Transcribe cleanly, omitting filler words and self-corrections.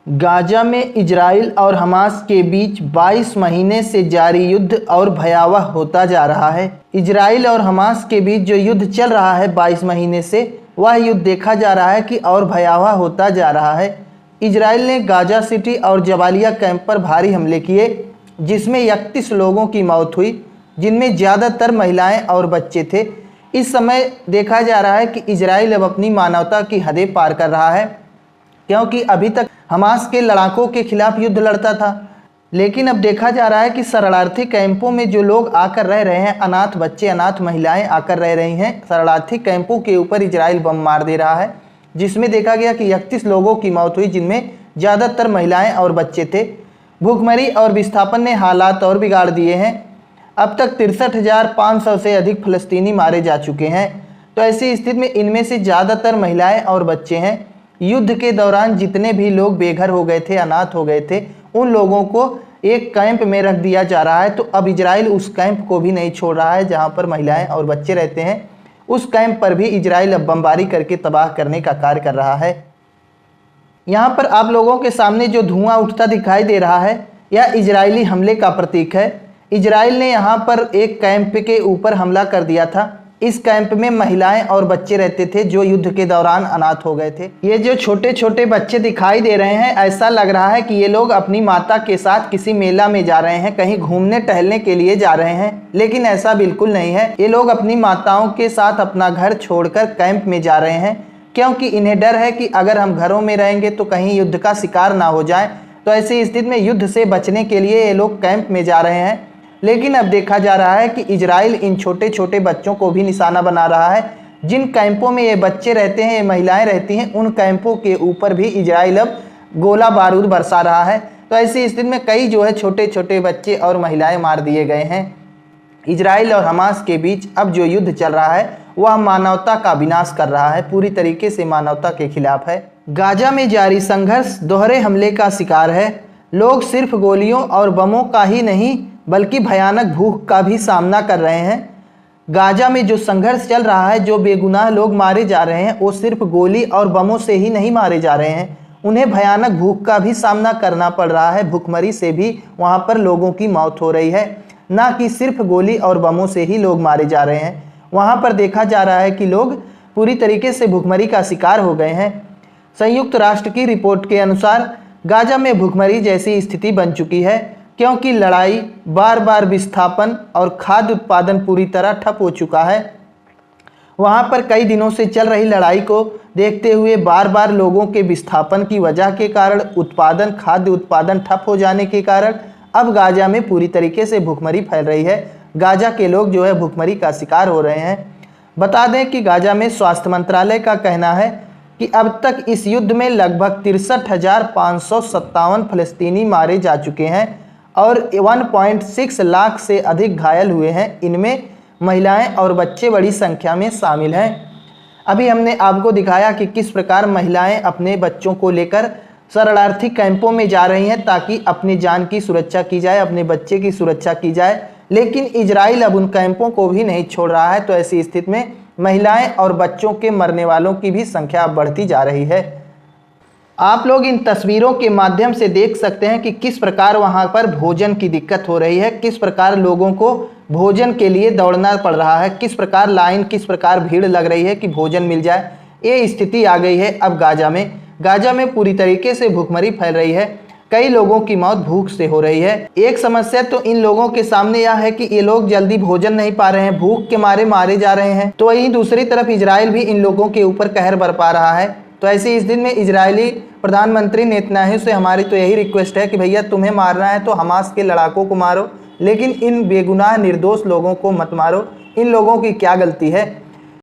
Gaza में Israel और Hamas के बीच 22 महीने से जारी युद्ध और भयावह होता जा रहा है। इजराइल और हमास के बीच जो युद्ध चल रहा है 22 महीने से, वह युद्ध देखा जा रहा है कि और भयावह होता जा रहा है। इजराइल ने गाजा सिटी और जबालिया कैंप पर भारी हमले किए, जिसमें 31 लोगों की मौत हुई, जिनमें ज़्यादातर महिलाएं और बच्चे थे। इस समय देखा जा रहा है कि इजराइल अब अपनी मानवता की हदें पार कर रहा है, क्योंकि अभी तक हमास के लड़ाकों के खिलाफ युद्ध लड़ता था, लेकिन अब देखा जा रहा है कि शरणार्थी कैंपों में जो लोग आकर रह रहे हैं, अनाथ बच्चे, अनाथ महिलाएं आकर रह रही हैं, शरणार्थी कैंपों के ऊपर इजराइल बम मार दे रहा है, जिसमें देखा गया कि 31 लोगों की मौत हुई, जिनमें ज़्यादातर महिलाएं और बच्चे थे। भूखमरी और विस्थापन ने हालात और बिगाड़ दिए हैं। अब तक 63,500 से अधिक फलस्तीनी मारे जा चुके हैं। तो ऐसी स्थिति में इनमें से ज़्यादातर महिलाएं और बच्चे हैं। युद्ध के दौरान जितने भी लोग बेघर हो गए थे, अनाथ हो गए थे, उन लोगों को एक कैंप में रख दिया जा रहा है। तो अब इजराइल उस कैंप को भी नहीं छोड़ रहा है जहां पर महिलाएं और बच्चे रहते हैं। उस कैंप पर भी इजराइल अब बमबारी करके तबाह करने का कार्य कर रहा है। यहाँ पर आप लोगों के सामने जो धुआं उठता दिखाई दे रहा है, यह इजरायली हमले का प्रतीक है। इजराइल ने यहाँ पर एक कैंप के ऊपर हमला कर दिया था। इस कैंप में महिलाएं और बच्चे रहते थे जो युद्ध के दौरान अनाथ हो गए थे। ये जो छोटे छोटे बच्चे दिखाई दे रहे हैं, ऐसा लग रहा है कि ये लोग अपनी माता के साथ किसी मेला में जा रहे हैं, कहीं घूमने टहलने के लिए जा रहे हैं, लेकिन ऐसा बिल्कुल नहीं है। ये लोग अपनी माताओं के साथ अपना घर छोड़कर कैंप में जा रहे हैं, क्योंकि इन्हें डर है कि अगर हम घरों में रहेंगे तो कहीं युद्ध का शिकार ना हो जाए। तो ऐसी स्थिति में युद्ध से बचने के लिए ये लोग कैंप में जा रहे हैं। लेकिन अब देखा जा रहा है कि इजराइल इन छोटे छोटे बच्चों को भी निशाना बना रहा है। जिन कैंपों में ये बच्चे रहते हैं, ये महिलाएं रहती हैं, उन कैंपों के ऊपर भी इजराइल अब गोला बारूद बरसा रहा है। तो ऐसी स्थिति में कई जो है छोटे छोटे बच्चे और महिलाएं मार दिए गए हैं। इजराइल और हमास के बीच अब जो युद्ध चल रहा है वह मानवता का विनाश कर रहा है, पूरी तरीके से मानवता के खिलाफ है। गाजा में जारी संघर्ष दोहरे हमले का शिकार है। लोग सिर्फ गोलियों और बमों का ही नहीं बल्कि भयानक भूख का भी सामना कर रहे हैं। गाजा में जो संघर्ष चल रहा है, जो बेगुनाह लोग मारे जा रहे हैं, वो सिर्फ गोली और बमों से ही नहीं मारे जा रहे हैं, उन्हें भयानक भूख का भी सामना करना पड़ रहा है। भूखमरी से भी वहाँ पर लोगों की मौत हो रही है, ना कि सिर्फ गोली और बमों से ही लोग मारे जा रहे हैं। वहाँ पर देखा जा रहा है कि लोग पूरी तरीके से भूखमरी का शिकार हो गए हैं। संयुक्त राष्ट्र की रिपोर्ट के अनुसार गाजा में भूखमरी जैसी स्थिति बन चुकी है, क्योंकि लड़ाई, बार बार विस्थापन और खाद्य उत्पादन पूरी तरह ठप हो चुका है। वहाँ पर कई दिनों से चल रही लड़ाई को देखते हुए बार बार लोगों के विस्थापन की वजह के कारण खाद्य उत्पादन ठप हो जाने के कारण अब गाजा में पूरी तरीके से भूखमरी फैल रही है। गाजा के लोग जो है भूखमरी का शिकार हो रहे हैं। बता दें कि गाजा में स्वास्थ्य मंत्रालय का कहना है कि अब तक इस युद्ध में लगभग 63,557 फलस्तीनी मारे जा चुके हैं और 1.6 लाख से अधिक घायल हुए हैं। इनमें महिलाएं और बच्चे बड़ी संख्या में शामिल हैं। अभी हमने आपको दिखाया कि किस प्रकार महिलाएं अपने बच्चों को लेकर शरणार्थी कैंपों में जा रही हैं ताकि अपनी जान की सुरक्षा की जाए, अपने बच्चे की सुरक्षा की जाए। लेकिन इजराइल अब उन कैंपों को भी नहीं छोड़ रहा है। तो ऐसी स्थिति में महिलाएं और बच्चों के मरने वालों की भी संख्या बढ़ती जा रही है। आप लोग इन तस्वीरों के माध्यम से देख सकते हैं कि किस प्रकार वहां पर भोजन की दिक्कत हो रही है, किस प्रकार लोगों को भोजन के लिए दौड़ना पड़ रहा है, किस प्रकार लाइन, किस प्रकार भीड़ लग रही है कि भोजन मिल जाए। ये स्थिति आ गई है अब गाजा में। गाजा में पूरी तरीके से भूखमरी फैल रही है। कई लोगों की मौत भूख से हो रही है। एक समस्या तो इन लोगों के सामने यह है कि ये लोग जल्दी भोजन नहीं पा रहे हैं, भूख के मारे मारे जा रहे हैं। तो वहीं दूसरी तरफ इजराइल भी इन लोगों के ऊपर कहर बरपा रहा है। तो ऐसी स्थिति में इजरायली प्रधानमंत्री नेतन्याहू से हमारी तो यही रिक्वेस्ट है कि भैया तुम्हें मारना है तो हमास के लड़ाकों को मारो, लेकिन इन बेगुनाह निर्दोष लोगों को मत मारो। इन लोगों की क्या गलती है?